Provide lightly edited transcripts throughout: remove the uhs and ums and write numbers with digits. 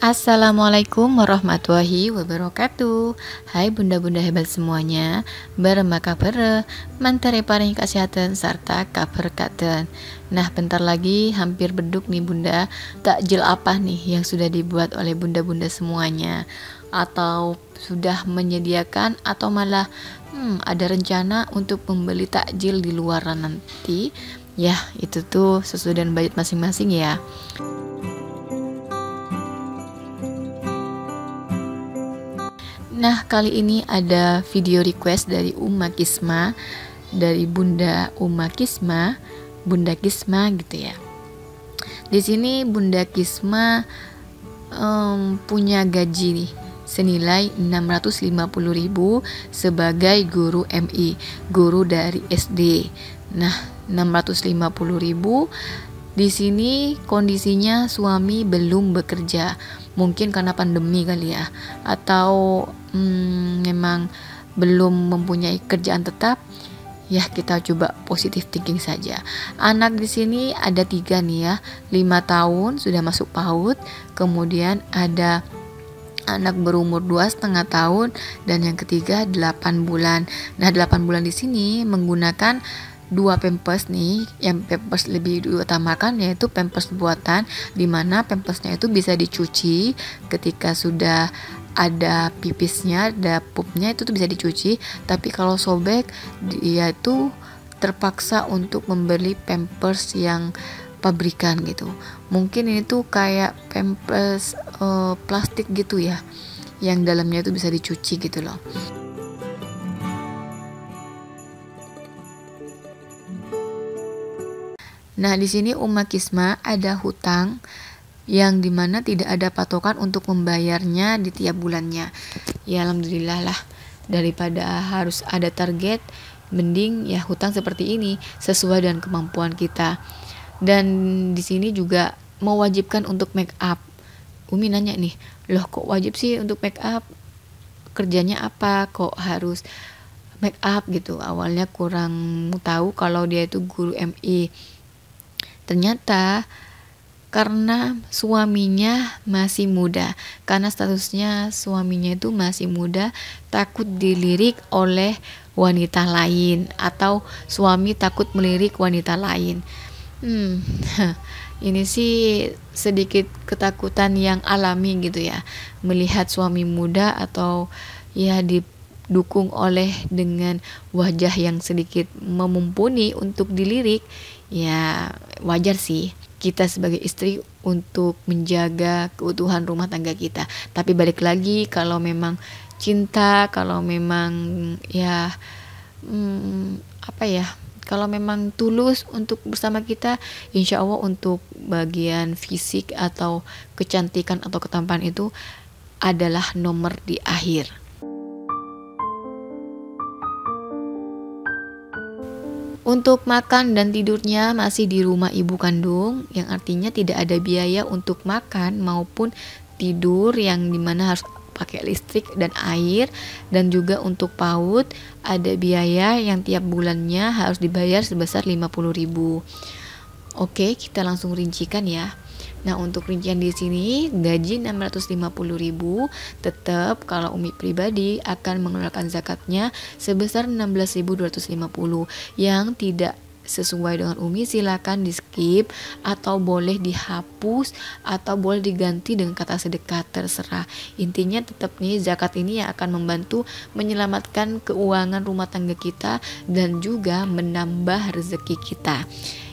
Assalamualaikum warahmatullahi wabarakatuh. Hai bunda-bunda hebat semuanya, bareng kabar, mantare paring kesehatan serta kabar katen. Nah, bentar lagi hampir beduk nih bunda. Takjil apa nih yang sudah dibuat oleh bunda-bunda semuanya? Atau sudah menyediakan atau malah ada rencana untuk membeli takjil di luaran nanti? Ya, itu tuh sesuai dengan budget masing-masing ya. Nah, kali ini ada video request dari Uma Kisma, dari Bunda Uma Kisma, Bunda Kisma gitu ya. Di sini Bunda Kisma punya gaji nih senilai 650.000 sebagai guru MI, guru dari SD. Nah, 650.000 di sini kondisinya suami belum bekerja, mungkin karena pandemi kali ya, atau memang belum mempunyai kerjaan tetap. Ya, kita coba positive thinking saja. Anak di sini ada 3 nih ya, 5 tahun sudah masuk PAUD, kemudian ada anak berumur 2,5 tahun, dan yang ketiga 8 bulan. Nah, 8 bulan di sini menggunakan 2 pampers nih, yang pampers lebih diutamakan yaitu pampers buatan, dimana pampersnya itu bisa dicuci ketika sudah ada pipisnya, ada pupnya, itu tuh bisa dicuci. Tapi kalau sobek, dia itu terpaksa untuk membeli pampers yang pabrikan gitu. Mungkin ini tuh kayak pampers plastik gitu ya, yang dalamnya itu bisa dicuci gitu loh. Nah, di sini Uma Kisma ada hutang yang dimana tidak ada patokan untuk membayarnya di tiap bulannya. Ya, alhamdulillah lah, daripada harus ada target, mending ya hutang seperti ini sesuai dengan kemampuan kita. Dan di sini juga mewajibkan untuk make up. Umi nanya nih, loh kok wajib sih untuk make up? Kerjanya apa kok harus make up gitu? Awalnya kurang tahu kalau dia itu guru MI. Ternyata karena suaminya masih muda, karena statusnya suaminya itu masih muda, takut dilirik oleh wanita lain, atau suami takut melirik wanita lain. Ini sih sedikit ketakutan yang alami gitu ya, melihat suami muda atau ya didukung oleh dengan wajah yang sedikit memumpuni untuk dilirik. Ya, wajar sih kita sebagai istri untuk menjaga keutuhan rumah tangga kita. Tapi balik lagi, kalau memang cinta, kalau memang ya kalau memang tulus untuk bersama kita, insya Allah untuk bagian fisik atau kecantikan atau ketampanan itu adalah nomor di akhir. Untuk makan dan tidurnya masih di rumah ibu kandung, yang artinya tidak ada biaya untuk makan maupun tidur, yang dimana harus pakai listrik dan air. Dan juga untuk PAUD ada biaya yang tiap bulannya harus dibayar sebesar 50.000. Oke, kita langsung rincikan ya. Nah, untuk rincian di sini gaji 650.000, tetap kalau Umi pribadi akan mengeluarkan zakatnya sebesar 16.250. Yang tidak sesuai dengan Umi silakan di skip, atau boleh dihapus, atau boleh diganti dengan kata sedekah, terserah. Intinya tetap nih, zakat ini yang akan membantu menyelamatkan keuangan rumah tangga kita dan juga menambah rezeki kita.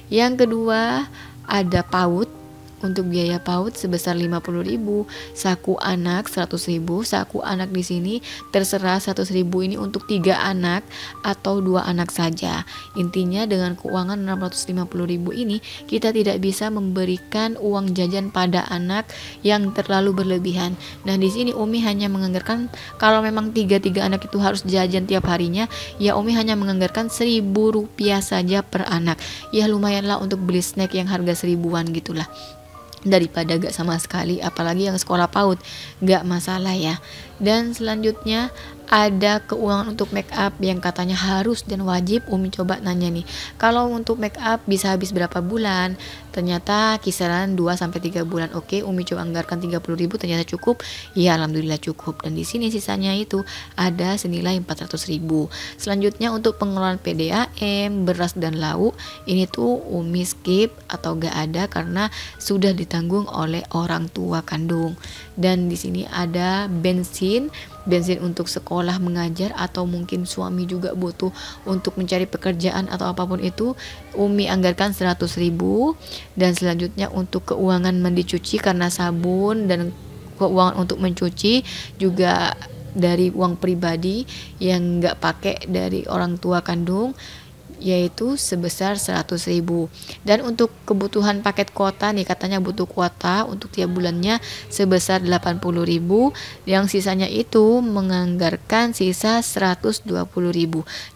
Yang kedua ada PAUD. Untuk biaya PAUD sebesar 50.000, saku anak 100.000. Saku anak di sini terserah 100.000 ini untuk 3 anak atau 2 anak saja. Intinya dengan keuangan 650.000 ini kita tidak bisa memberikan uang jajan pada anak yang terlalu berlebihan. Nah, di sini Umi hanya menganggarkan kalau memang 3 anak itu harus jajan tiap harinya, ya Umi hanya menganggarkan 1.000 rupiah saja per anak. Ya lumayanlah untuk beli snack yang harga 1.000-an gitulah, daripada gak sama sekali, apalagi yang sekolah PAUD gak masalah ya. Dan selanjutnya ada keuangan untuk make up yang katanya harus dan wajib. Umi coba nanya nih, kalau untuk make up bisa habis berapa bulan? Ternyata kisaran 2-3 bulan. Oke, Umi coba anggarkan 30.000, ternyata cukup. Ya, alhamdulillah cukup. Dan di sini sisanya itu ada senilai 400.000. Selanjutnya untuk pengeluaran PDAM, beras dan lauk, ini tuh Umi skip atau gak ada karena sudah ditanggung oleh orang tua kandung. Dan di sini ada bensin untuk sekolah mengajar, atau mungkin suami juga butuh untuk mencari pekerjaan atau apapun itu, Umi anggarkan 100.000. Dan selanjutnya untuk keuangan mandi cuci karena sabun dan keuangan untuk mencuci juga dari uang pribadi yang nggak pakai dari orang tua kandung, yaitu sebesar 100.000. Dan untuk kebutuhan paket kuota nih, katanya butuh kuota untuk tiap bulannya sebesar 80.000, yang sisanya itu menganggarkan sisa 120.000.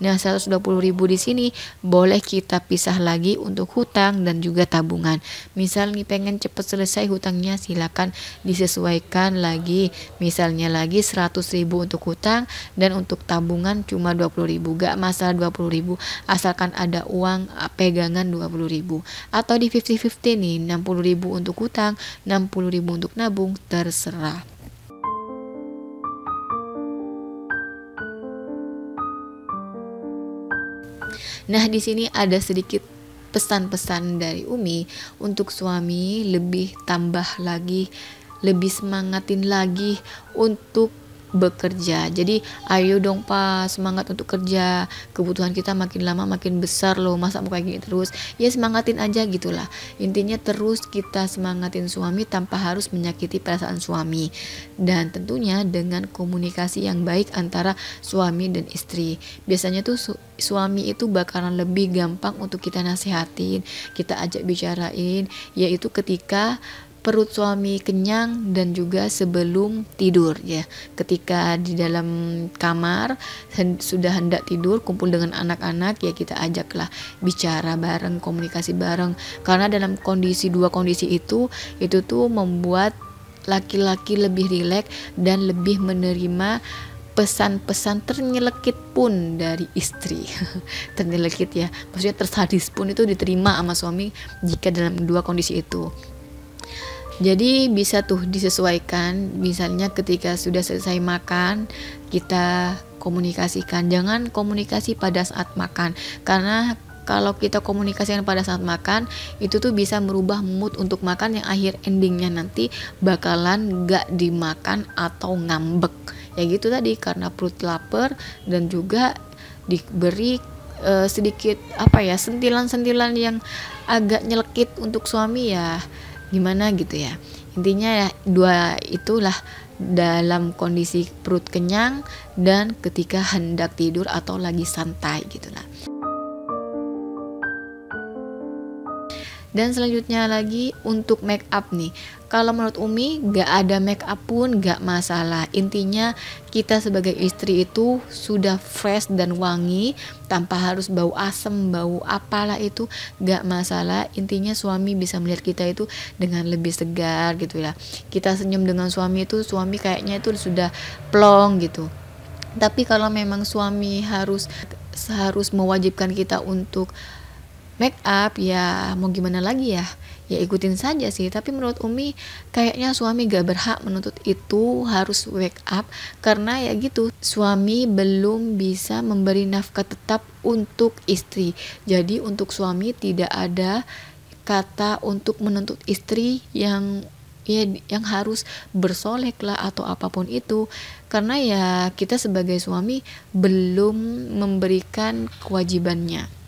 Nah, 120.000 di sini boleh kita pisah lagi untuk hutang dan juga tabungan. Misal nih pengen cepet selesai hutangnya, silakan disesuaikan lagi, misalnya lagi 100.000 untuk hutang dan untuk tabungan cuma 20.000, gak masalah 20.000 asal akan ada uang pegangan 20.000, atau di 50-50 nih, 60.000 untuk hutang, 60.000 untuk nabung, terserah. Nah, di sini ada sedikit pesan-pesan dari Umi untuk suami, lebih tambah lagi, lebih semangatin lagi untuk bekerja. Jadi ayo dong Pak, semangat untuk kerja, kebutuhan kita makin lama makin besar loh, masa mau kayak gini terus? Ya semangatin aja gitulah. Intinya terus kita semangatin suami tanpa harus menyakiti perasaan suami, dan tentunya dengan komunikasi yang baik antara suami dan istri. Biasanya tuh suami itu bakalan lebih gampang untuk kita nasihatin, kita ajak bicarain, yaitu ketika perut suami kenyang dan juga sebelum tidur ya. Ketika di dalam kamar sudah hendak tidur, kumpul dengan anak-anak, ya kita ajaklah bicara bareng, komunikasi bareng. Karena dalam dua kondisi itu tuh membuat laki-laki lebih rileks dan lebih menerima pesan-pesan ternyelekit pun dari istri. Ternyelekit ya, maksudnya tersadis pun itu diterima sama suami jika dalam dua kondisi itu. Jadi bisa tuh disesuaikan, misalnya ketika sudah selesai makan kita komunikasikan, jangan komunikasi pada saat makan, karena kalau kita komunikasikan pada saat makan itu tuh bisa merubah mood untuk makan, yang akhir endingnya nanti bakalan gak dimakan atau ngambek ya gitu tadi, karena perut lapar dan juga diberi sedikit sentilan-sentilan yang agak nyelekit untuk suami ya gimana gitu ya. Intinya ya dua itulah, dalam kondisi perut kenyang dan ketika hendak tidur atau lagi santai gitulah. Dan selanjutnya lagi untuk make up nih, kalau menurut Umi gak ada make up pun gak masalah. Intinya kita sebagai istri itu sudah fresh dan wangi, tanpa harus bau asem, bau apalah itu gak masalah. Intinya suami bisa melihat kita itu dengan lebih segar gitu ya. Kita senyum dengan suami itu, suami kayaknya itu sudah plong gitu. Tapi kalau memang suami harus mewajibkan kita untuk make up, ya mau gimana lagi ya ikutin saja sih. Tapi menurut Umi kayaknya suami gak berhak menuntut itu harus wake up, karena ya gitu, suami belum bisa memberi nafkah tetap untuk istri. Jadi untuk suami tidak ada kata untuk menuntut istri yang harus bersolek lah atau apapun itu, karena ya kita sebagai suami belum memberikan kewajibannya.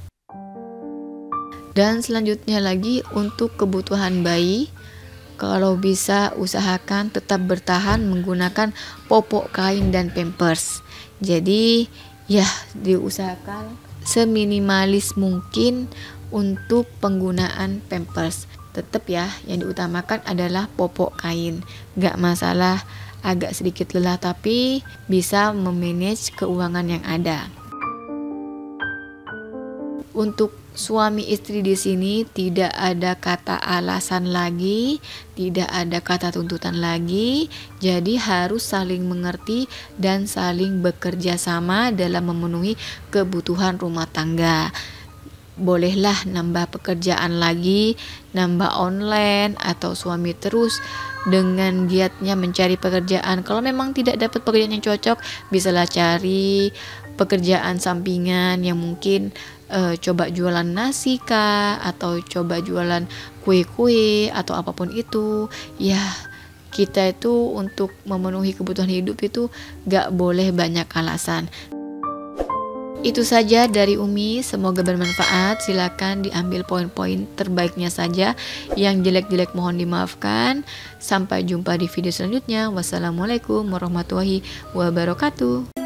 Dan selanjutnya lagi untuk kebutuhan bayi, kalau bisa usahakan tetap bertahan menggunakan popok kain dan pampers. Jadi ya diusahakan seminimalis mungkin untuk penggunaan pampers. Tetap ya yang diutamakan adalah popok kain. Gak masalah agak sedikit lelah, tapi bisa memanage keuangan yang ada. Untuk suami istri di sini tidak ada kata alasan lagi, tidak ada kata tuntutan lagi. Jadi harus saling mengerti dan saling bekerja sama dalam memenuhi kebutuhan rumah tangga. Bolehlah nambah pekerjaan lagi, nambah online, atau suami terus dengan giatnya mencari pekerjaan. Kalau memang tidak dapat pekerjaan yang cocok, bisalah cari pekerjaan sampingan yang mungkin coba jualan nasi kah, atau coba jualan kue-kue atau apapun itu. Ya, kita itu untuk memenuhi kebutuhan hidup itu gak boleh banyak alasan. Itu saja dari Umi, semoga bermanfaat. Silakan diambil poin-poin terbaiknya saja, yang jelek-jelek mohon dimaafkan. Sampai jumpa di video selanjutnya. Wassalamualaikum warahmatullahi wabarakatuh.